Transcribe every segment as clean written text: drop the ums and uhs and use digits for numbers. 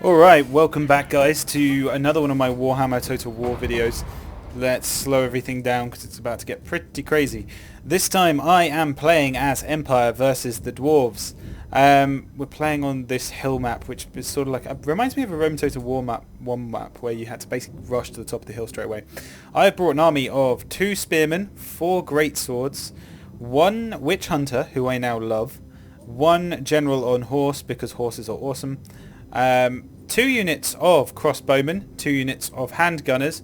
Alright, welcome back guys to another one of my Warhammer Total War videos. Let's slow everything down because it's about to get pretty crazy. This time I am playing as Empire versus the Dwarves. We're playing on this hill map, which is sort of like, reminds me of a Rome Total War map, one map where you had to basically rush to the top of the hill straight away. I've brought an army of 2 spearmen, 4 great swords, 1 witch hunter, who I now love, 1 general on horse because horses are awesome, 2 units of crossbowmen, 2 units of handgunners,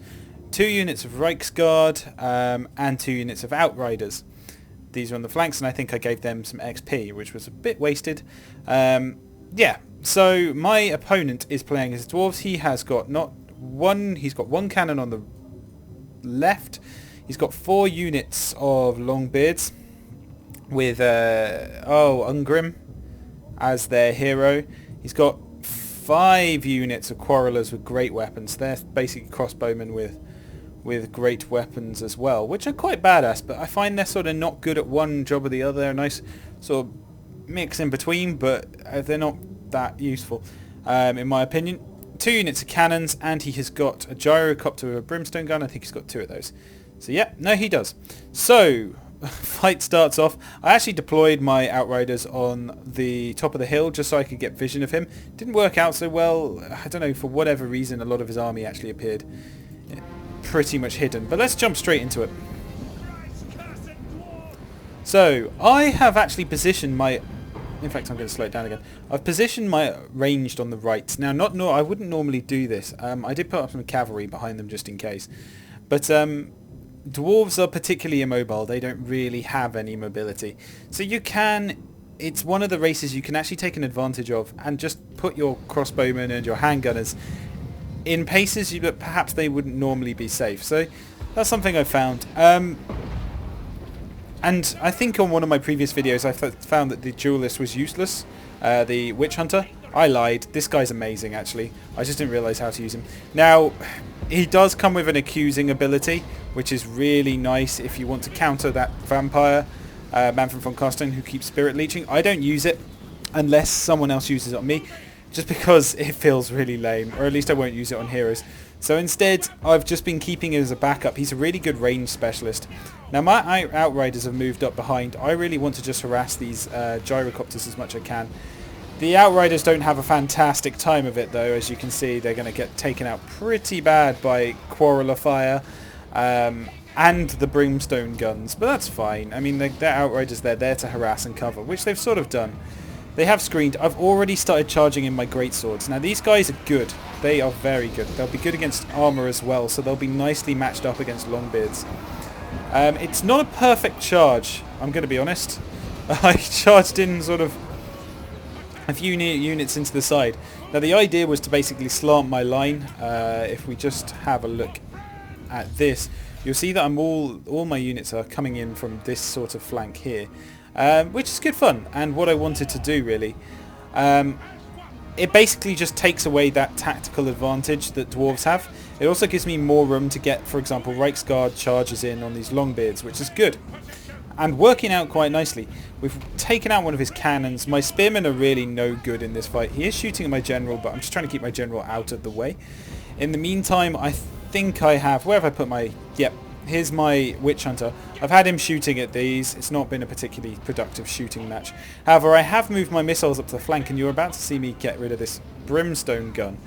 2 units of Reiksguard, and 2 units of outriders. These are on the flanks, and I think I gave them some XP, which was a bit wasted. Yeah, so my opponent is playing as Dwarves. He has got he's got 1 cannon on the left. He's got 4 units of Longbeards with Ungrim as their hero. He's got 5 units of Quarrelers with great weapons. They're basically crossbowmen with great weapons as well, which are quite badass, but I find they're sort of not good at one job or the other. They're a nice sort of mix in between, but they're not that useful, in my opinion. 2 units of cannons, and he has got a gyrocopter with a brimstone gun. I think he's got 2 of those. So yeah, no, he does. So fight starts off. I actually deployed my outriders on the top of the hill just so I could get vision of him. Didn't work out so well. I don't know, for whatever reason a lot of his army actually appeared pretty much hidden. But let's jump straight into it. So I have actually positioned my... In fact, I'm going to slow it down again. I've positioned my ranged on the right. Now, I wouldn't normally do this. I did put up some cavalry behind them just in case. But Dwarves are particularly immobile. They don't really have any mobility. So you can... It's one of the races you can actually take an advantage of and just put your crossbowmen and your handgunners in places that perhaps they wouldn't normally be safe. So that's something I found. And I think on one of my previous videos I found that the duelist was useless. The witch hunter. I lied. This guy's amazing actually. I just didn't realise how to use him. Now, he does come with an accusing ability, which is really nice if you want to counter that vampire, Manfred von Carstein, who keeps spirit leeching. I don't use it unless someone else uses it on me, just because it feels really lame, or at least I won't use it on heroes. So instead, I've just been keeping it as a backup. He's a really good range specialist. Now my outriders have moved up behind. I really want to just harass these gyrocopters as much as I can. The outriders don't have a fantastic time of it though. As you can see, they're going to get taken out pretty bad by Quarreler fire and the brimstone guns, but that's fine. I mean, they're outriders, they're there to harass and cover, which they've sort of done. They have screened. I've already started charging in my greatswords. Now these guys are good. They are very good. They'll be good against armor as well, so they'll be nicely matched up against Longbeards. It's not a perfect charge, I'm going to be honest. I charged in sort of a few units into the side. Now the idea was to basically slant my line. If we just have a look at this, you'll see that all my units are coming in from this sort of flank here. Which is good fun, and what I wanted to do really. It basically just takes away that tactical advantage that Dwarves have. It also gives me more room to get, for example, Reiksguard charges in on these Longbeards, which is good. And working out quite nicely. We've taken out one of his cannons. My spearmen are really no good in this fight. He is shooting at my general, but I'm just trying to keep my general out of the way. In the meantime, I think I have... Where have I put my... Yep. Here's my witch hunter. I've had him shooting at these. It's not been a particularly productive shooting match. However, I have moved my missiles up to the flank, and you're about to see me get rid of this brimstone gun.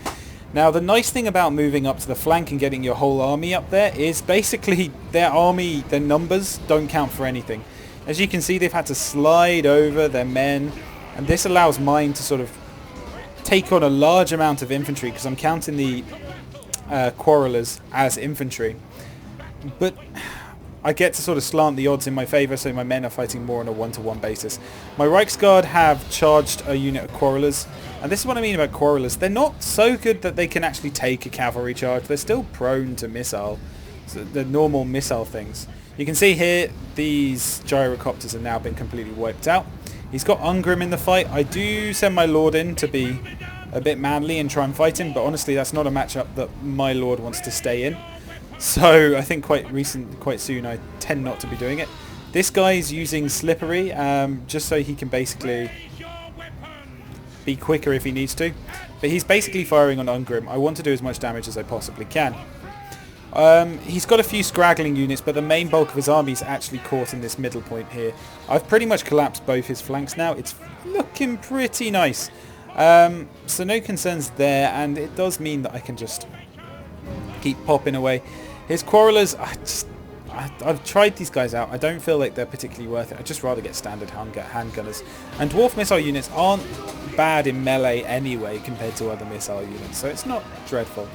Now, the nice thing about moving up to the flank and getting your whole army up there is basically their army, their numbers don't count for anything. As you can see, they've had to slide over their men, and this allows mine to sort of take on a large amount of infantry, because I'm counting the Quarrelers as infantry. But I get to sort of slant the odds in my favour, so my men are fighting more on a one-to-one basis. My Reiksguard have charged a unit of Quarrelers, and this is what I mean about Quarrelers. They're not so good that they can actually take a cavalry charge. They're still prone to missile, so the normal missile things. You can see here, these gyrocopters have now been completely wiped out. He's got Ungrim in the fight. I do send my lord in to be a bit manly and try and fight him, but honestly that's not a matchup that my lord wants to stay in. So I think quite soon I tend not to be doing it. This guy's using Slippery just so he can basically be quicker if he needs to. But he's basically firing on Ungrim. I want to do as much damage as I possibly can. He's got a few scraggling units, but the main bulk of his army is actually caught in this middle point here. I've pretty much collapsed both his flanks now. It's looking pretty nice. So no concerns there, and it does mean that I can just keep popping away. His Quarrelers, I've tried these guys out. I don't feel like they're particularly worth it. I'd just rather get standard handgunners. And Dwarf missile units aren't bad in melee anyway compared to other missile units, so it's not dreadful.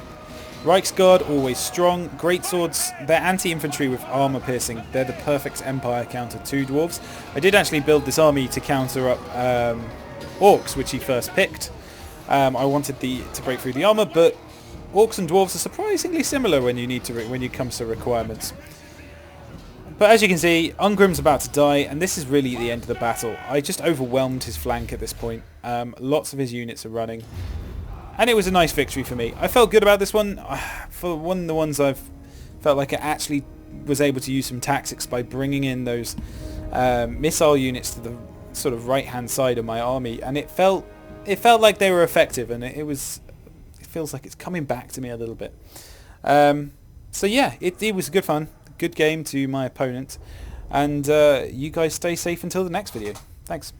Reichsguard, always strong. Greatswords, they're anti-infantry with armor piercing. They're the perfect Empire counter to Dwarves. I did actually build this army to counter up Orcs, which he first picked. I wanted to break through the armor, but Orcs and Dwarves are surprisingly similar when it comes to requirements. But as you can see, Ungrim's about to die, and this is really the end of the battle. I just overwhelmed his flank at this point. Lots of his units are running. And it was a nice victory for me. I felt good about this one. For one of the ones I've felt like I actually was able to use some tactics by bringing in those missile units to the sort of right-hand side of my army. And it felt like they were effective, and it feels like it's coming back to me a little bit. So yeah, it was good fun. Good game to my opponent, and you guys stay safe until the next video. Thanks.